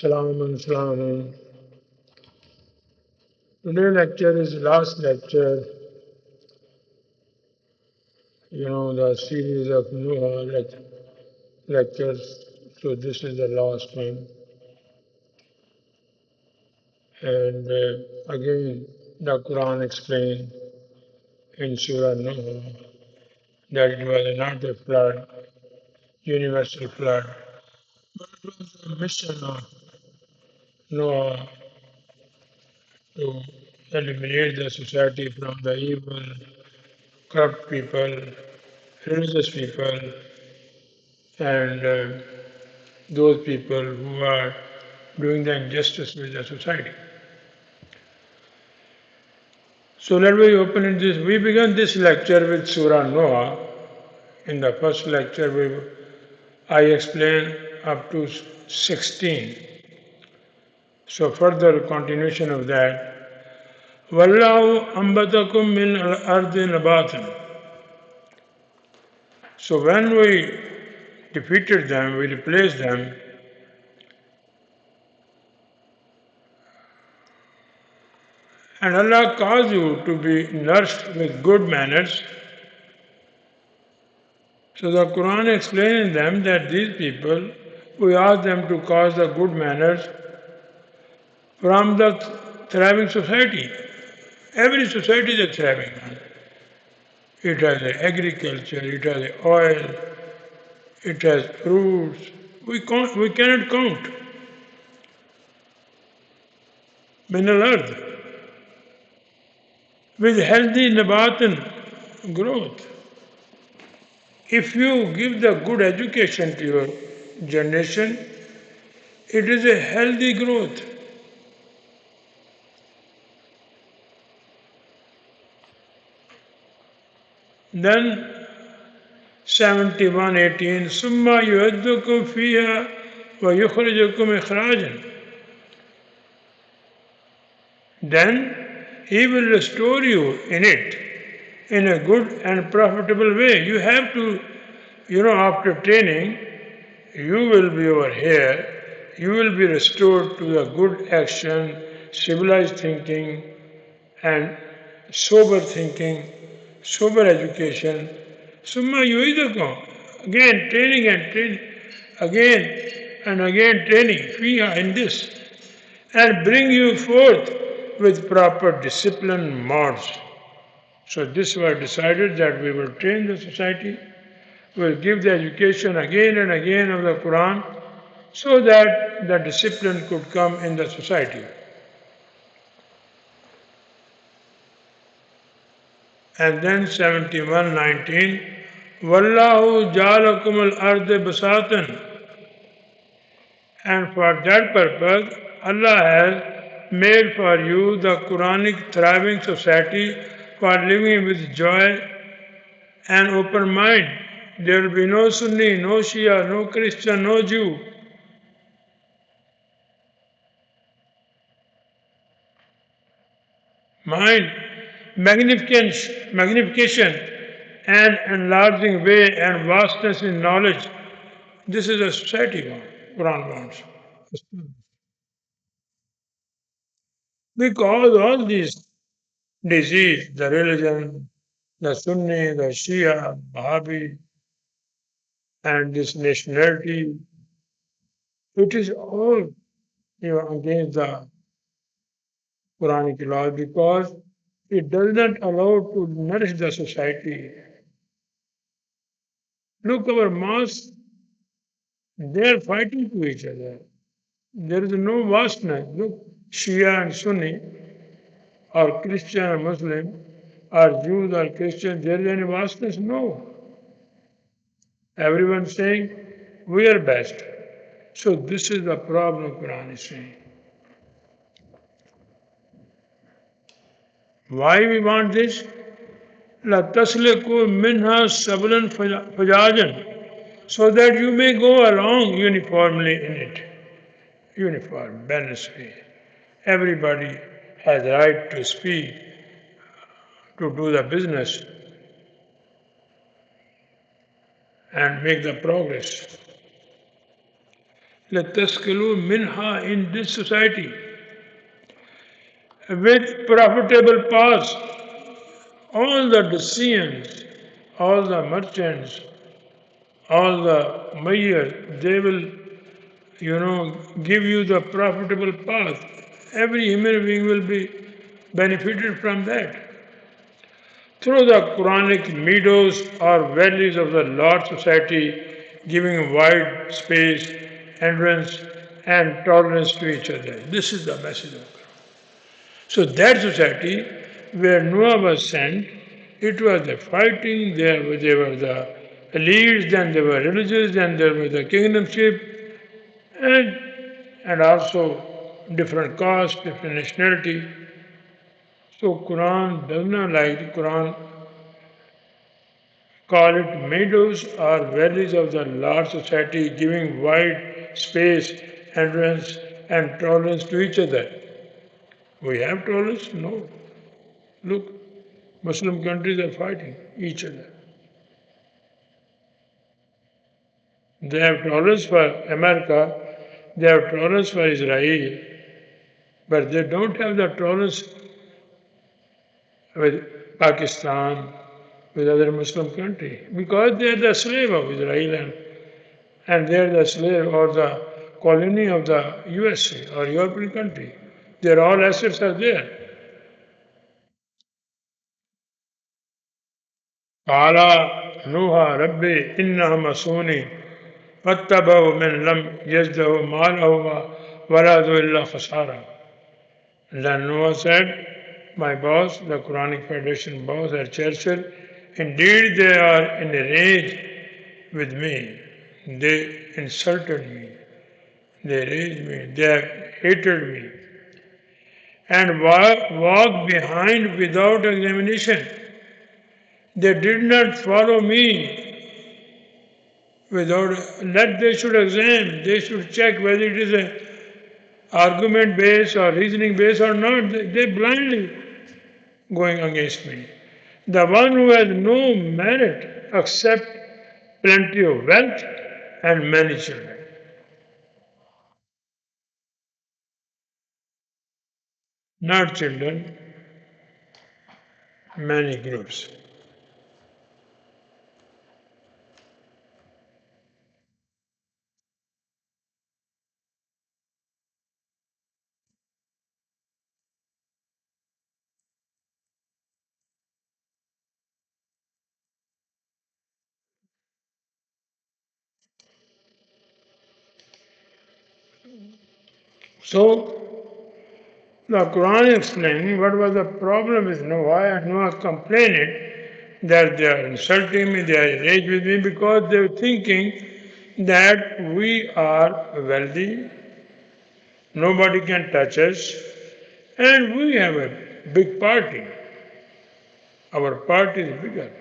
Salaam. Today's lecture is last lecture, the series of Nuh lectures. So this is the last one. And again, the Quran explained in Surah Nuh that it was not a flood, universal flood, but it was a mission of Noah to eliminate the society from the evil, corrupt people, religious people, and those people who are doing the injustice with the society. So let me open in this. We began this lecture with Surah Noah. In the first lecture, I explained up to 16. So further continuation of that. وَاللَّهُ أَنْبَتَكُم مِّنَ الْأَرْضِ نَبَاتًا. So when we defeated them, we replaced them, and Allah caused you to be nourished with good manners. So the Quran explains them that these people, we ask them to cause the good manners from the thriving society. Every society is thriving. It has agriculture, it has oil, it has fruits. We cannot count. Min al-ard. With healthy nabatan growth. If you give the good education to your generation, it is a healthy growth. Then 71:18 ثم يعدكم فيها ويخرجكم إخراجا. Then he will restore you in it in a good and profitable way. You have to, after training, you will be over here, you will be restored to the good action, civilized thinking, and sober thinking, sober education. Summa yuidakum. Again, training and training. Again and again training. Fiha in this. And bring you forth with proper discipline modes. So this was decided that we will train the society, we will give the education again and again of the Quran, so that the discipline could come in the society. And then 71:19, Wallahu ja'alakum al-ardi basatan. And for that purpose, Allah has made for you the Quranic thriving society for living with joy and open mind. There will be no Sunni, no Shia, no Christian, no Jew. Mind, magnification and enlarging way and vastness in knowledge. This is a society Quran wants. Because all these disease, the religion, the Sunni, the Shia, Wahhabi, and this nationality, it is all against the Quranic law because it does not allow to nourish the society. Look, our mosques, they are fighting to each other. There is no vastness. Look, Shia and Sunni, or Christian or Muslim, or Jews or Christians, there is any vastness? No. Everyone saying, we are best. So this is the problem Quran is saying. Why we want this? لَتَسْلِكُوا مِنْهَا سَبْلًا فَجَاجًا, so that you may go along uniformly in it. Uniform, balanced way. Everybody has the right to speak, to do the business, and make the progress. لَتَسْكِلُوا minha in this society with profitable paths. All the decisions, all the merchants, all the mayors, they will, give you the profitable path. Every human being will be benefited from that. Through the Quranic meadows or valleys of the Lord society, giving wide space, entrance, and tolerance to each other. This is the message of Quran. So that society where Noah was sent, it was the fighting, they were the elites, then they were religious, then there was the kingdomship, and, and also different caste, different nationality. So Quran does not like the Quran call it meadows or valleys of the large society, giving wide space, entrance, and tolerance to each other. We have tolerance? No. Look, Muslim countries are fighting each other. They have tolerance for America, they have tolerance for Israel, but they don't have the tolerance with Pakistan, with other Muslim countries, because they are the slave of Israel and they are the slave or the colony of the USA or European country. Their all assets are there. قال نوح ربي إنهم عصوني واتبعوا من لم يزده ماله وولده إلا خسارة. Then Noah said, my boss, the Quranic Federation boss at Churchill, indeed they are in a rage with me. They insulted me. They raised me. They have hated me. And walked behind without examination. They did not follow me without, that they should examine, they should check whether it is an argument based or reasoning based or not. They blindly going against me. The one who has no merit except plenty of wealth and many children. Not children, many groups. So, the Quran explains what was the problem with Noah, and Noah complained that they are insulting me, they are enraged with me because they were thinking that we are wealthy, nobody can touch us, and we have a big party. Our party is bigger.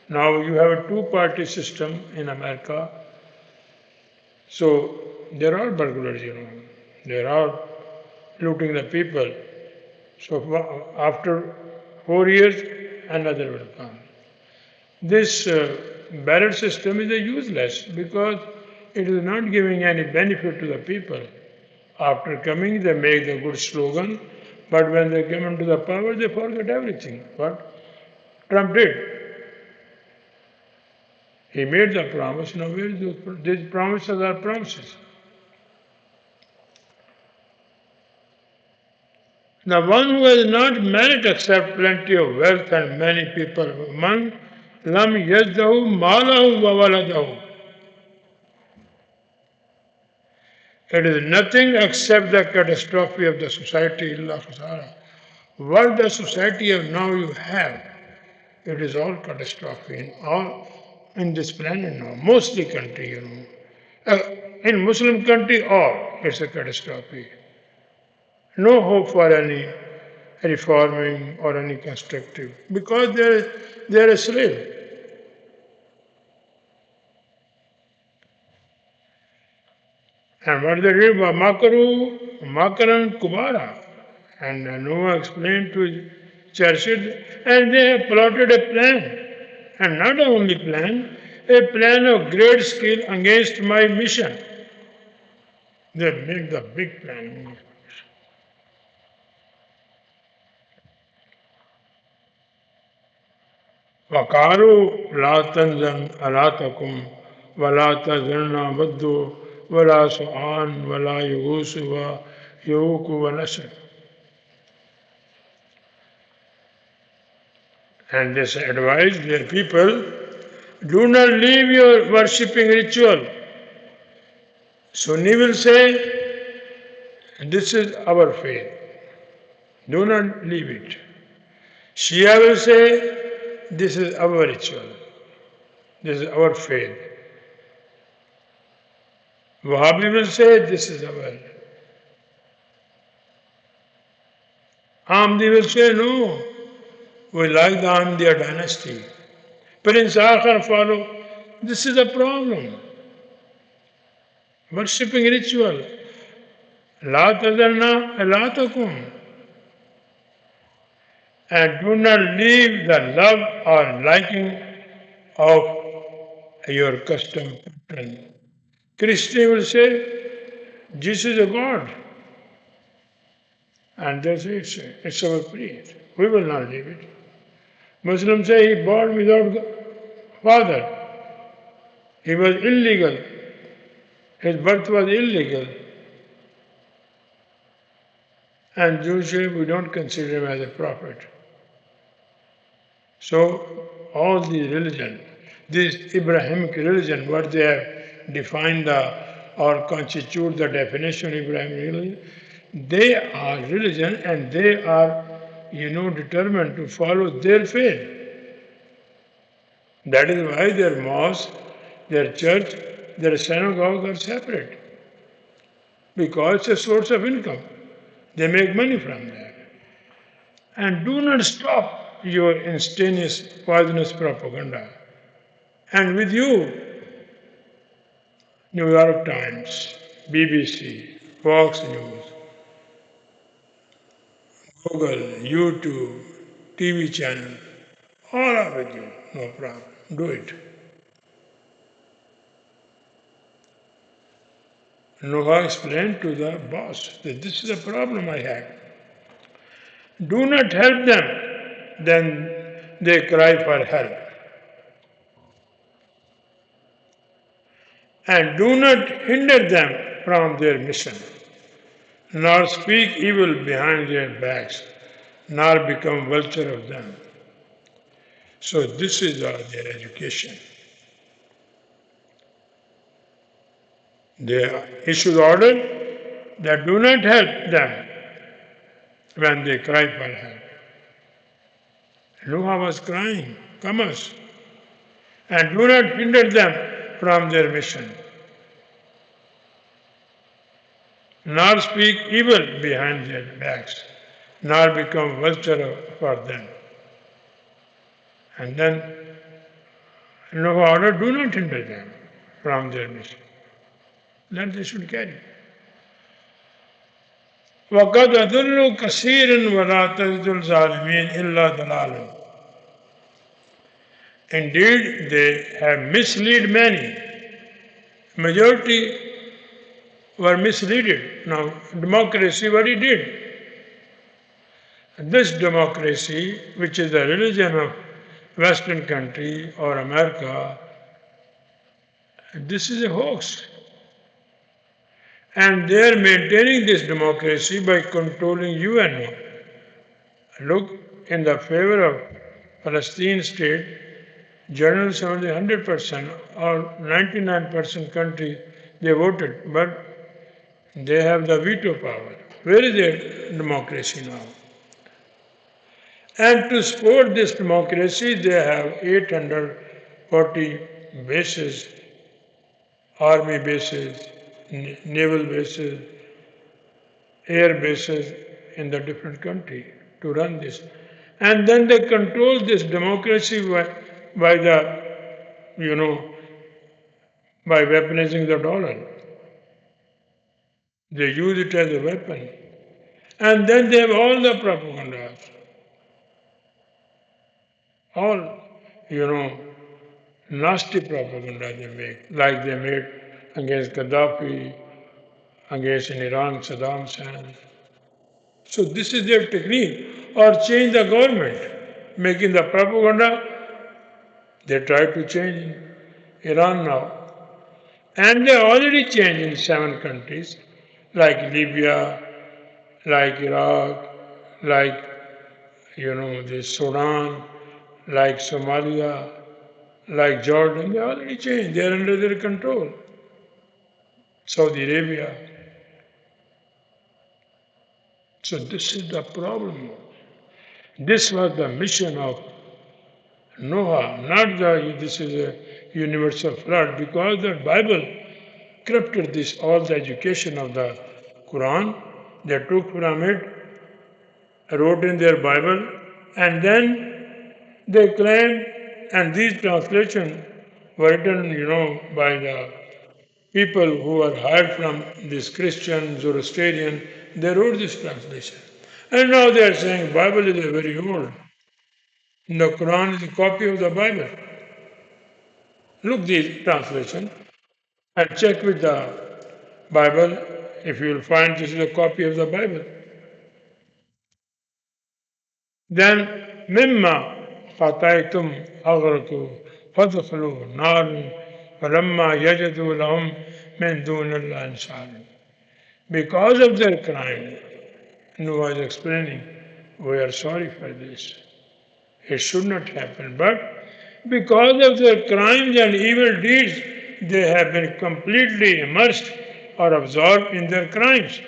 Now you have a two-party system in America, so there are burglars, There are looting the people. So after 4 years, another will come. This ballot system is useless because it is not giving any benefit to the people. After coming, they make the good slogan, but when they come into the power, they forget everything. What Trump did. He made the promise. Now, where is these promises are promises? The one who has not merit except plenty of wealth and many people, man lam yazdahu malahu wa waladahu. It is nothing except the catastrophe of the society. What the society of now you have, it is all catastrophe in this planet now. Mostly country, in Muslim country, all it's a catastrophe. No hope for any reforming or any constructive because they're a slave. And what they did was Makaran Kubara. And Noah explained to Churchill, and they have plotted a plan. And not only plan, a plan of great skill against my mission. They make the big plan. وقالوا لا تنزل ألاتكم ولا تزرنا بدو ولا سعان ولا يغوث ويعوق ونسر. And this advice their people, do not leave your worshipping ritual. Sunni will say, this is our faith. Do not leave it. Shia will say, this is our ritual. This is our faith. Wahhabi will say, this is our. Ahmadi will say, no, we like the Ahmadiyya dynasty. Prince Akhar follow. This is a problem. Worshipping ritual. La tazarna alatakum. And do not leave the love or liking of your custom pattern. Christian will say, Jesus is a God. And they say, it's our creed. We will not leave it. Muslims say he born without father. He was illegal. His birth was illegal. And Jews say we don't consider him as a prophet. So all these religions, this Abrahamic religion, what they have defined or constitute the definition of Abrahamic religion, they are religion and they are, determined to follow their faith. That is why their mosque, their church, their synagogue are separate. Because it's a source of income. They make money from that. And do not stop your instantaneous, poisonous propaganda. And with you, New York Times, BBC, Fox News, Google, YouTube, TV channel, all are with you, no problem. Do it. Noah explained to the boss that this is a problem I have. Do not help them, then they cry for help. And do not hinder them from their mission, nor speak evil behind their backs, nor become vulture of them. So this is their education. They issued order that do not help them when they cry for help. Noah was crying, come us, and do not hinder them from their mission, nor speak evil behind their backs, nor become vulture for them. And then Noah ordered, do not hinder them from their mission. Then they should carry. وَقَدْ أَضَلُّوا كَثِيرًا وَلَا تَزِدُ الظَّالِمِينَ إِلَّا ضَلَالًا. Indeed, they have misled many. Majority were misleaded. Now, democracy, what it did? This democracy, which is the religion of Western country or America, this is a hoax. And they are maintaining this democracy by controlling you and me. Look, in the favor of Palestine state, journalists only 100% or 99% countries, they voted, but they have the veto power. Where is their democracy now? And to support this democracy, they have 840 bases, army bases, naval bases, air bases in the different country to run this. And then they control this democracy by the, by weaponizing the dollar. They use it as a weapon. And then they have all the propaganda. All, nasty propaganda they make, like they made against Gaddafi, against in Iran, Saddam Hussein. So this is their technique. Or change the government, making the propaganda. They try to change Iran now. And they already changed in 7 countries, like Libya, like Iraq, like the Sudan, like Somalia, like Jordan. They already changed. They are under their control. Saudi Arabia. So this is the problem. This was the mission of Noah, not this is a universal flood, because the Bible corrupted this all the education of the Quran. They took from it, wrote in their Bible, and then they claim, and these translations were written, by the people who were hired from this Christian, Zoroastrian, they wrote this translation. And now they are saying Bible is very old. The Quran is a copy of the Bible. Look the translation and check with the Bible if you will find this is a copy of the Bible. Then mimma fataytum aghraqu fadkhulu nar falamma yajadu lahum min dunillahi ansar. Because of their crime, Noah is explaining, we are sorry for this. It should not happen. But because of their crimes and evil deeds, they have been completely immersed or absorbed in their crimes.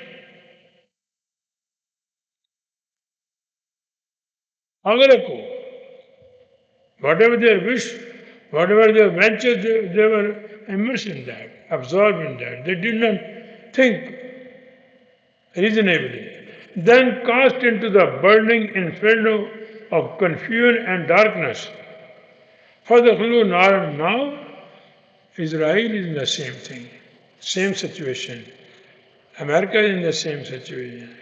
Agaraku, whatever they wish, whatever they ventured, they were immersed in that, absorbed in that. They did not think reasonably. Then cast into the burning inferno of confusion and darkness. For the Hulu now, Israel is in the same thing, same situation. America is in the same situation.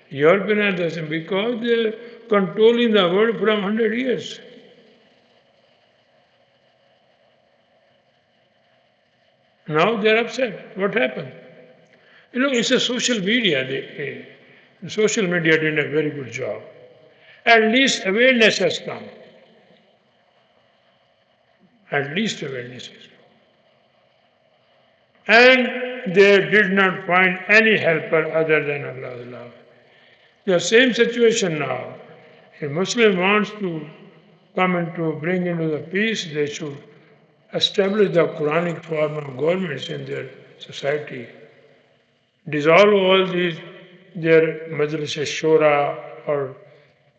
European are the same because they are controlling the world from 100 years. Now they are upset. What happened? It's a social media. The social media did a very good job. At least awareness has come. At least awareness has come. And they did not find any helper other than Allah. The same situation now. If Muslim wants to bring into the peace, they should establish the Quranic form of governments in their society. Dissolve all their Majlis Shura or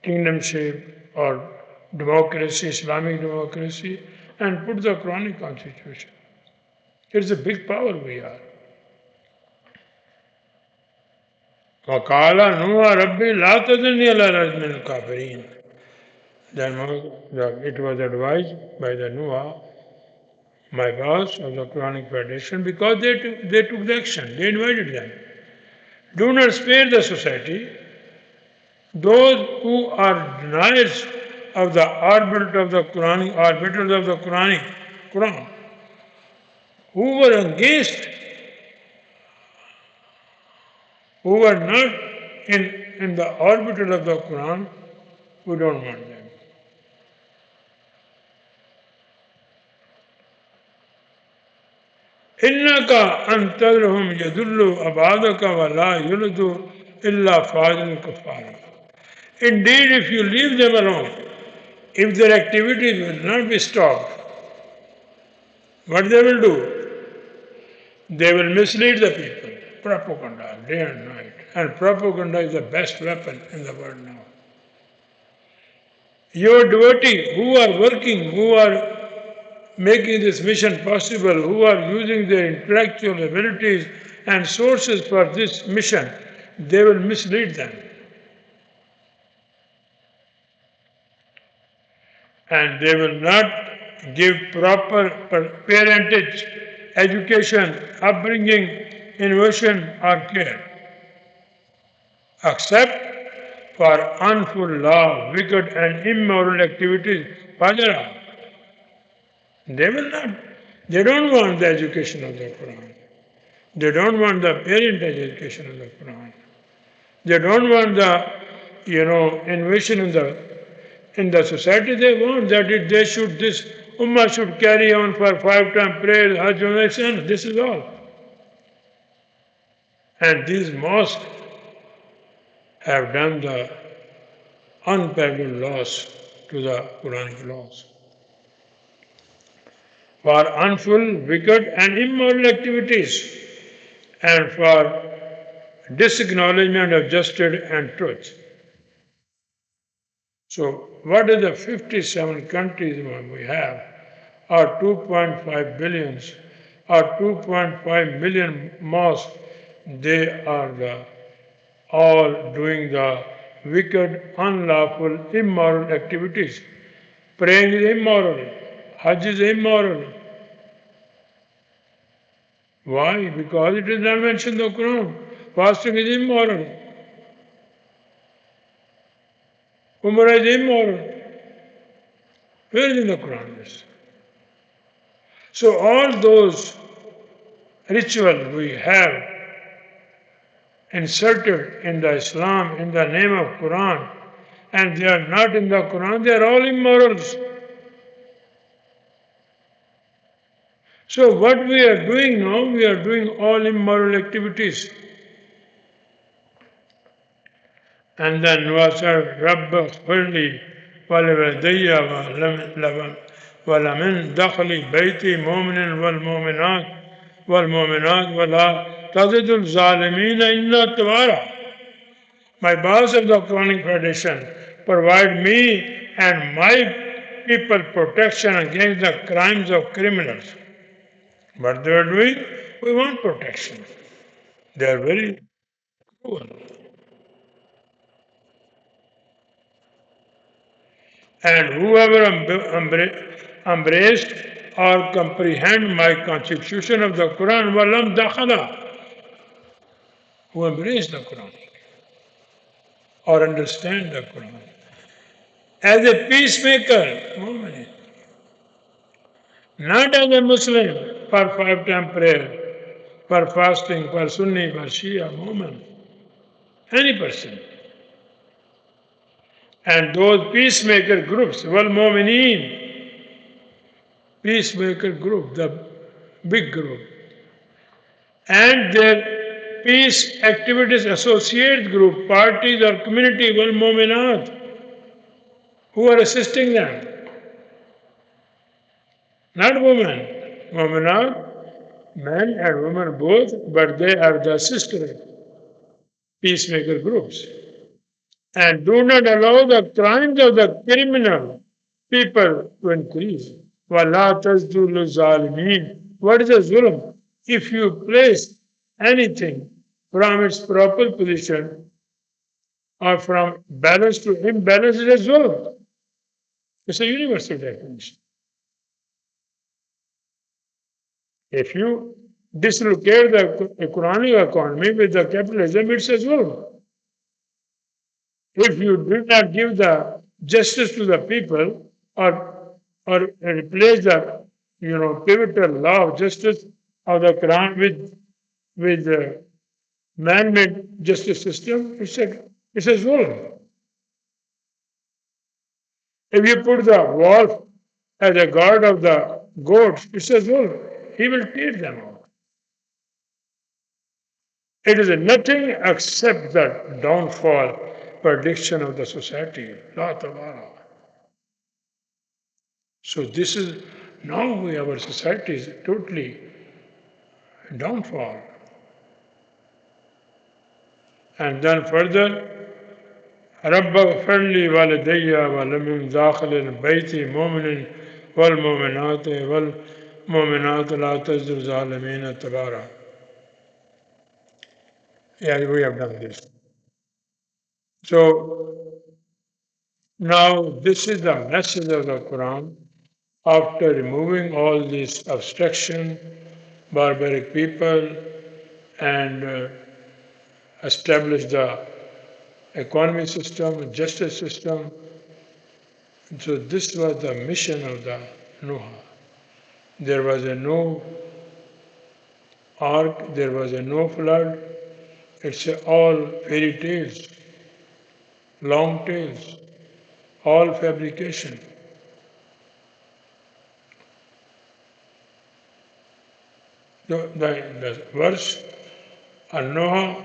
kingdomship or democracy, Islamic democracy, and put the Quranic constitution. It's a big power we are. وَقَالَ نُوحٌ رَبِّ لَا تَذَرْنِي عَلَى الْأَرْضِ الْكَافِرِينَ. Then it was advised by the Noah, my boss of the Quranic Federation, because they took the action, they invited them. Do not spare the society. Those who are deniers of the arbiters of the Quran, who were against, who were not in the orbit of the Quran, we don't want them. إِنَّكَ أَن تَذَرْهُمْ يَضِلُّوا عِبَادَكَ وَلَا يُلِدُوا إِلَّا فَاجِرًا كَفَّارًا. Indeed, if you leave them alone, if their activities will not be stopped, what they will do? They will mislead the people. Propaganda, day and night. And propaganda is the best weapon in the world now. Your devotees who are working, who are making this mission possible, who are using their intellectual abilities and sources for this mission, they will mislead them. And they will not give proper parentage, education, upbringing, innovation, or care, except for unful law, wicked and immoral activities. Fajara. They will not. They don't want the education of the Quran. They don't want the parentage education of the Quran. They don't want the, innovation in the society. They want that this ummah should carry on for 5 times prayer, hajj, and this is all. And these mosques have done the unparalleled loss to the Quranic laws. For unful, wicked, and immoral activities, and for disacknowledgement of justice and truth. So, what is the 57 countries we have, or 2.5 billions, or 2.5 million mosques? They are all doing the wicked, unlawful, immoral activities. Praying is immoral, Hajj is immoral. Why? Because it is not mentioned in the Quran. Fasting is immoral. Umrah is immoral. Where is in the Quran this? So all those rituals we have inserted in the Islam in the name of Quran, and they are not in the Quran, they are all immorals. So what we are doing now, we are doing all immoral activities. And then وَسَرْ رَبَّ اغْفِرْ لِي وَلِوَالِدَيَّ وَلَمِنْ دَخْلِ بَيْتِي مُؤْمِنٍ وَالْمُؤْمِنَاتِ وَلَا تَزِدُ الظَّالِمِينَ إِلَّا تَبَارًا. My boss of the Quranic Education, provide me and my people protection against the crimes of criminals. What they are doing, we want protection. They are very cruel. And whoever embraced or comprehend my constitution of the Quran, walam dakhala, who embrace the Quran or understand the Quran as a peacemaker, not as a Muslim for 5 times prayer, for fasting, for Sunni, for Shia, moment, any person. And those peacemaker groups, wal mu'mineen, peacemaker group, the big group, and their peace activities associate group, parties or community, wal mu'minat, who are assisting them. Not women. Mu'minat, men and women both, but they are the sister peacemaker groups. And do not allow the crimes of the criminal people to increase. وَلَا تَزْدُوا الظَّالِمِينَ. What is a zulm? If you place anything from its proper position or from balance to imbalance, it is zulm. It's a universal definition. If you dislocate the Quranic economy with the capitalism, it's a zulm. If you do not give the justice to the people or replace the pivotal law of justice of the Quran with man-made justice system, it's a zulm. If you put the wolf as a guard of the goats, it's a zulm. He will tear them out. It is nothing except the downfall, prediction of the society. La tabara. So this is now our society is totally downfall. And then further, رب اغفر لي والدي ولمن داخل البيت مؤمن والمؤمنات لا تزد الظالمين تبارا. Yeah, we have done this. So now this is the message of the Quran. After removing all this abstraction, barbaric people, and establish the economy system, justice system. So this was the mission of the Nuh. There was a no ark, there was no flood. It's all fairy tales, long tales, all fabrication. The verse Noah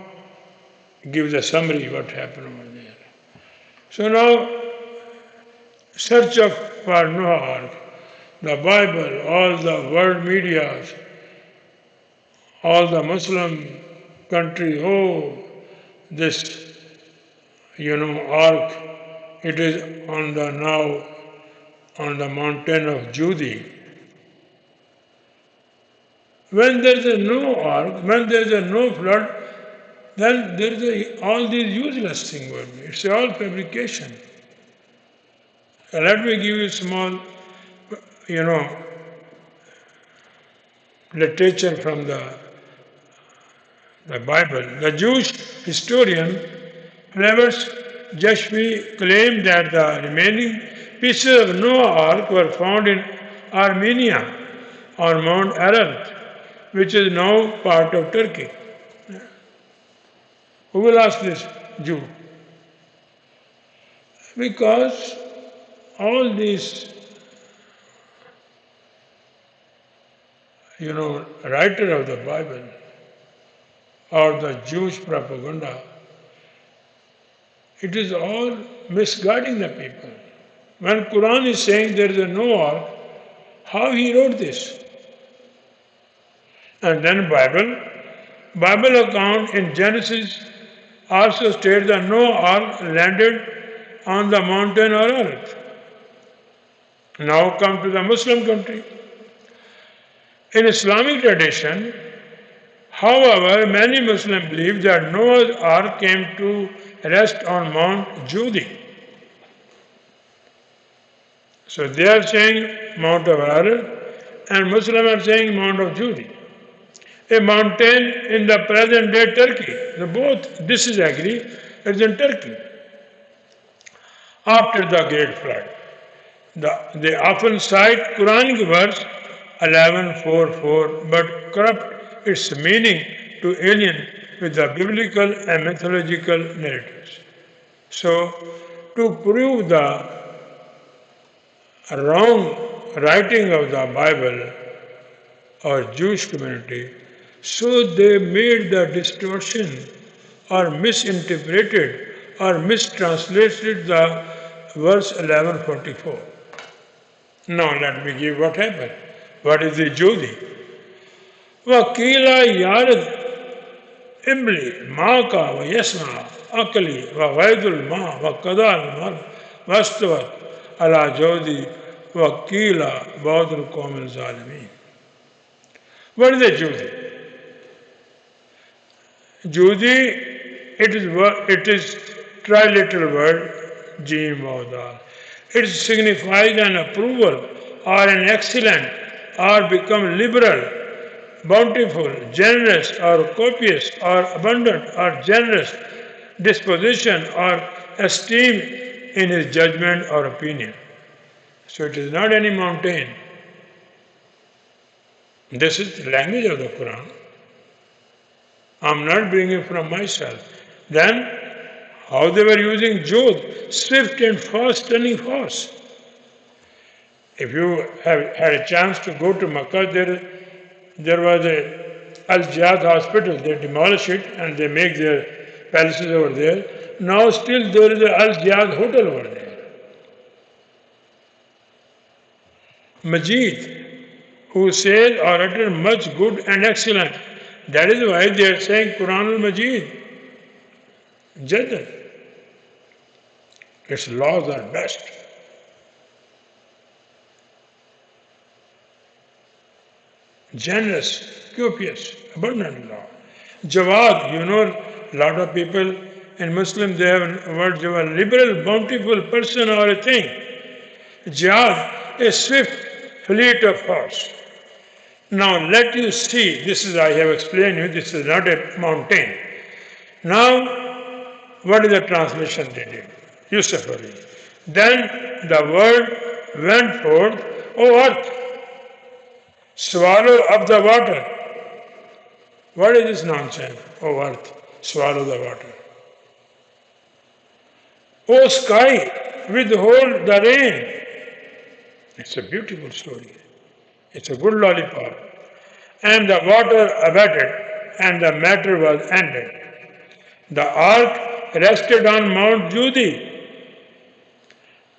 gives a summary what happened over there. So now, search of for Noah ark, the Bible, all the world media, all the Muslim countries, oh, this, ark, it is on the now on the mountain of Judy. When there is no ark, when there is no flood, then there is all these useless things. It's all fabrication. Let me give you small, literature from the Bible. The Jewish historian Flavus Jashvi claimed that the remaining pieces of Noah's Ark were found in Armenia on Mount Ararat, which is now part of Turkey. Who will ask this Jew? Because all these, writer of the Bible or the Jewish propaganda, it is all misguiding the people. When Quran is saying there is no ark, how he wrote this? And then Bible account in Genesis also states that Noah ark landed on the mountain Ararat. Now come to the Muslim country. In Islamic tradition, however, many Muslims believe that Noah's ark came to rest on Mount Judy. So they are saying Mount of Ararat and Muslims are saying Mount of Judy. A mountain in the present day Turkey. They both disagree. It's in Turkey. After the Great Flood. They often cite Quranic verse 11:4:4, but corrupt its meaning to alien with the biblical and mythological narratives. So, to prove the wrong writing of the Bible or Jewish community, so they made the distortion or misinterpreted or mistranslated the verse 11:44. Now let me give what happened. What is the Judy? Wakila yarad imli maka wa yasma akali wa waidul ma wa kadal mar vastavat ala jodi wakila baudul qawmil zalimin. What is a Judy? Judy, it is triliteral word, Jim Vaudal. It signifies an approval or an excellent or become liberal, bountiful, generous or copious or abundant or generous disposition or esteem in his judgment or opinion. So it is not any mountain. This is the language of the Quran. I am not bringing it from myself. Then, how they were using Jod, swift and fast turning horse. If you have had a chance to go to Makkah, there was a Al-Jihad hospital. They demolish it and they make their palaces over there. Now still there is an Al-Jihad hotel over there. Majid, who says or utter much good and excellent. That is why they are saying Quran al-Majid. Jadal. Its laws are best. Generous, copious, abundant law. Jawad, a lot of people in Muslim they have a word Jawad, liberal, bountiful person or a thing. Jihad, a swift fleet of horse. Now let you see, I have explained you, this is not a mountain. Now, what is the translation they did? Yusuf Ali. Then the word went forth, O earth, swallow up the water. What is this nonsense? O earth, swallow the water. O sky, withhold the rain. It's a beautiful story. It's a good lollipop. And the water abated, and the matter was ended. The ark rested on Mount Judy,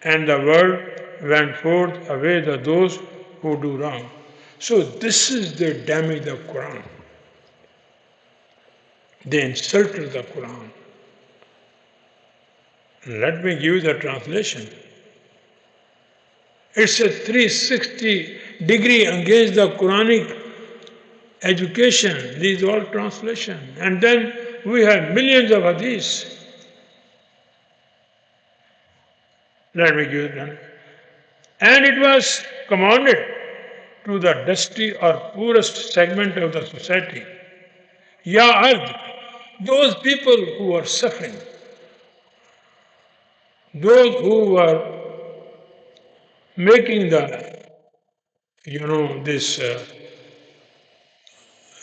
and the word went forth away to those who do wrong. So this is the damage of Quran. They insulted the Quran. Let me give you the translation. It's a 360-degree against the Quranic education. These are all translation. And then we have millions of hadiths. Let me give you that. And it was commanded to the dusty or poorest segment of the society. Ya Ard, those people who are suffering, those who were making this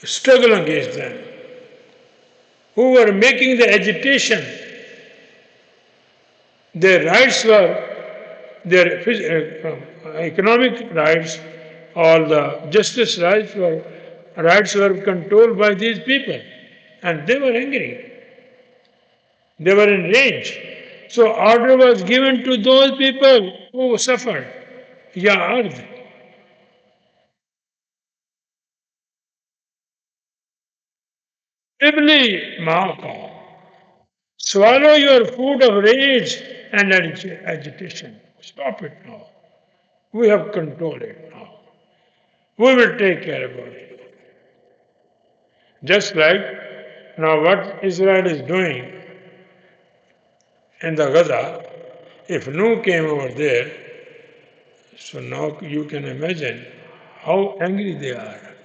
struggle against them, who were making the agitation, their rights were, their economic rights, all the justice rights were controlled by these people. And they were angry. They were in rage. So order was given to those people who suffered. Ya Ard. Ibli Maaka. Swallow your food of rage and agitation. Stop it now. We have controlled it now. We will take care about it. Just like now what Israel is doing in the Gaza, if Nuh came over there, so now you can imagine how angry they are.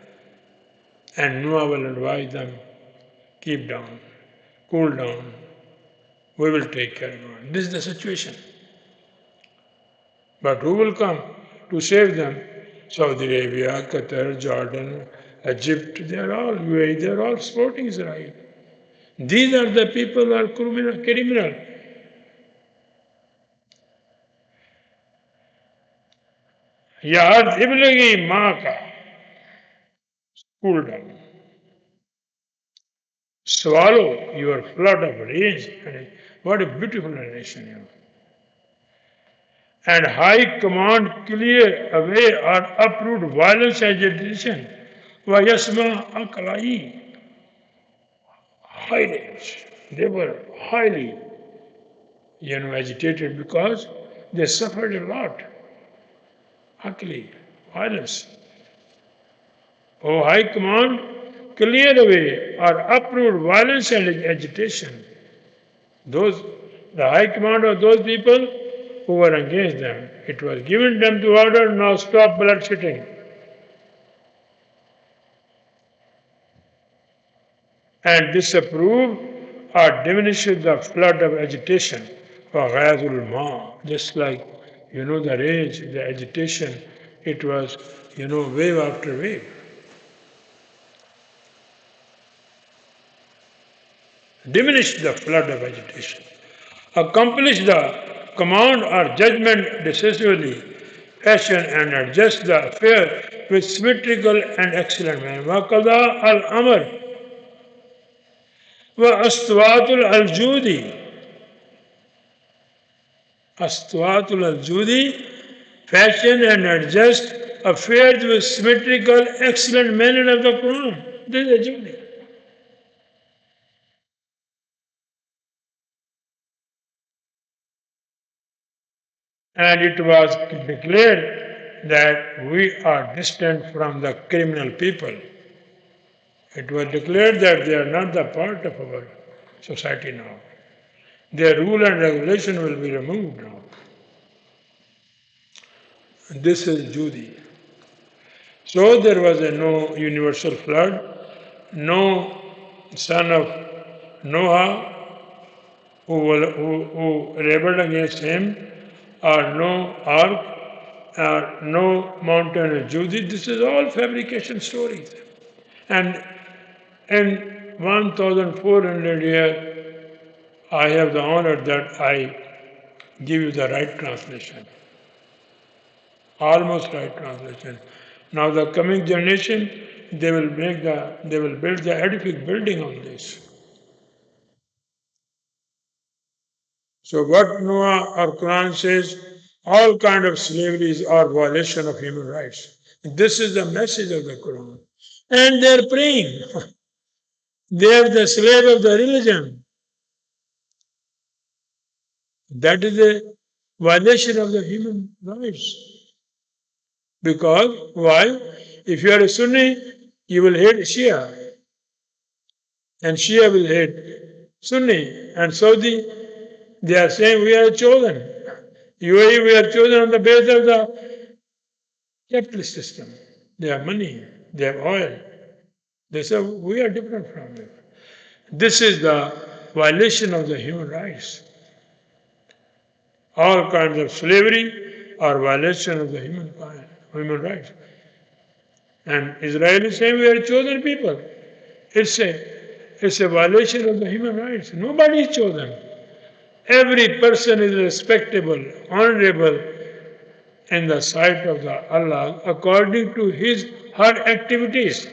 And Noah will advise them, keep down, cool down, we will take care of it. This is the situation. But who will come to save them? Saudi Arabia, Qatar, Jordan, Egypt, they are all UAE, they are all supporting Israel. These are the people who are criminal. Yad iblagi maka, cool down. Swallow your flood of rage. What a beautiful narration here. And high command clear away or uproot violence and agitation. Vayasma akalai. High rage. They were highly, agitated because they suffered a lot. Akali, violence. O High Command, clear away or uproot violence and agitation. The High Command of those people who were against them. It was given them to order, now stop bloodshedding. And disapprove or diminish the flood of agitation. Just like, the rage, the agitation, it was, wave after wave. Diminish the flood of agitation. Accomplish the command or judgment decisively, fashion and adjust the affair with symmetrical and excellent manner. Waqada al-amr wa astwatul al-judi. Astwatul al-judi, fashion and adjust affairs with symmetrical, excellent manner of the Quran. This is a judi. And it was declared that we are distant from the criminal people. It was declared that they are not the part of our society now. Their rule and regulation will be removed now. This is Judy. So there was no universal flood, no son of Noah who rebelled against him, or no ark, or no mountain of Judy. This is all fabrication stories. And In 1400 years, I have the honor that I give you the right translation, almost right translation. Now the coming generation, they will build the edific building on this. So what Noah or Quran says, all kind of slaveries are violation of human rights. This is the message of the Quran. And they're praying. They are the slave of the religion. That is a violation of the human rights. Because why? If you are a Sunni, you will hate Shia. And Shia will hate Sunni. And Saudi, they are saying we are chosen. UAE, we are chosen on the basis of the capitalist system. They have money, they have oil. They say we are different from them. This is the violation of the human rights. All kinds of slavery are violation of the human rights. And Israel is saying we are chosen people. It's a violation of the human rights. Nobody is chosen. Every person is respectable, honorable in the sight of the Allah according to her activities.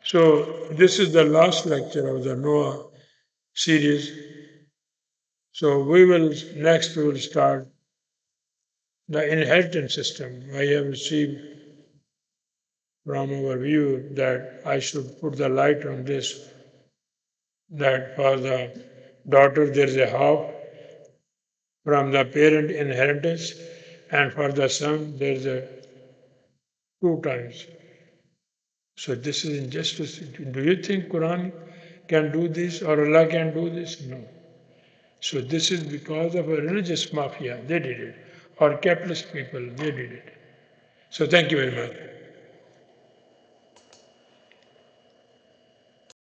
So this is the last lecture of the Noah series. So we will start the inheritance system. I have received from our view that I should put the light on this, that for the daughter there is a half from the parent inheritance, and for the son there is a 2 times. So this is injustice. Do you think Quran can do this or Allah can do this? No. So this is because of a religious mafia. They did it. Or capitalist people, they did it. So thank you very much.